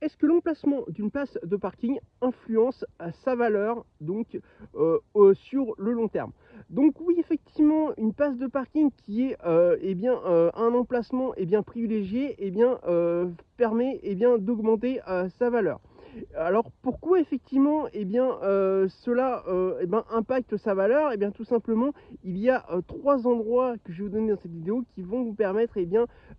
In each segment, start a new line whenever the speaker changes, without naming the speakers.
est-ce que l'emplacement d'une place de parking influence sa valeur donc sur le long terme? Donc oui, effectivement, une place de parking qui est un emplacement privilégié permet d'augmenter sa valeur. Alors pourquoi effectivement cela impacte sa valeur? Tout simplement, il y a 3 endroits que je vais vous donner dans cette vidéo qui vont vous permettre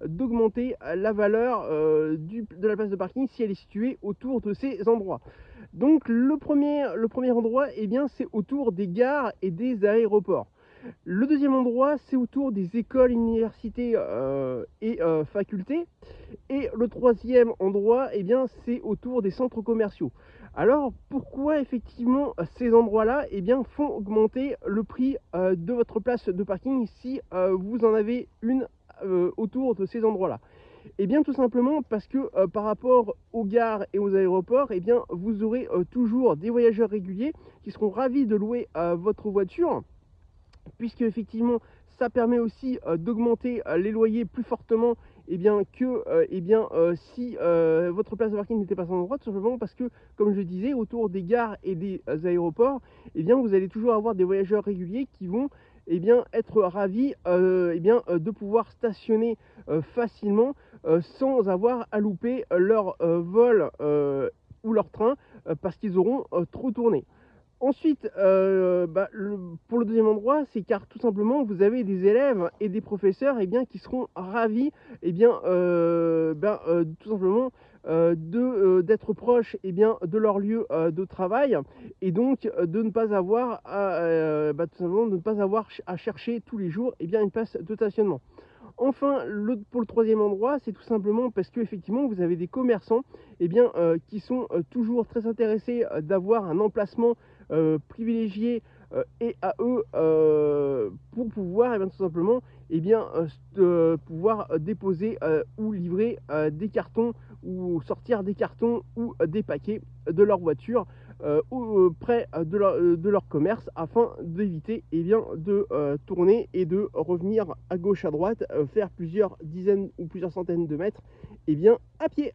d'augmenter la valeur de la place de parking si elle est située autour de ces endroits. Donc le premier endroit, c'est autour des gares et des aéroports. Le deuxième endroit, c'est autour des écoles, universités et facultés. Et le troisième endroit, c'est autour des centres commerciaux. Alors pourquoi effectivement ces endroits-là font augmenter le prix de votre place de parking si vous en avez une autour de ces endroits-là? Tout simplement parce que par rapport aux gares et aux aéroports, vous aurez toujours des voyageurs réguliers qui seront ravis de louer votre voiture, puisque effectivement ça permet aussi d'augmenter les loyers plus fortement si votre place de parking n'était pas à cet endroit, tout simplement parce que, comme je disais, autour des gares et des aéroports, vous allez toujours avoir des voyageurs réguliers qui vont être ravis de pouvoir stationner facilement sans avoir à louper leur vol ou leur train parce qu'ils auront trop tourné. Ensuite, pour le deuxième endroit, c'est car tout simplement vous avez des élèves et des professeurs qui seront ravis tout simplement d'être proches de leur lieu de travail, et donc de ne pas avoir tout simplement de ne pas avoir à chercher tous les jours une place de stationnement. Enfin, pour le troisième endroit, c'est tout simplement parce que effectivement vous avez des commerçants qui sont toujours très intéressés d'avoir un emplacement privilégié et à eux pour pouvoir tout simplement pouvoir déposer ou livrer des cartons ou sortir des cartons ou des paquets de leur voiture près de leur commerce, afin d'éviter de tourner et de revenir à gauche à droite, faire plusieurs dizaines ou plusieurs centaines de mètres à pied.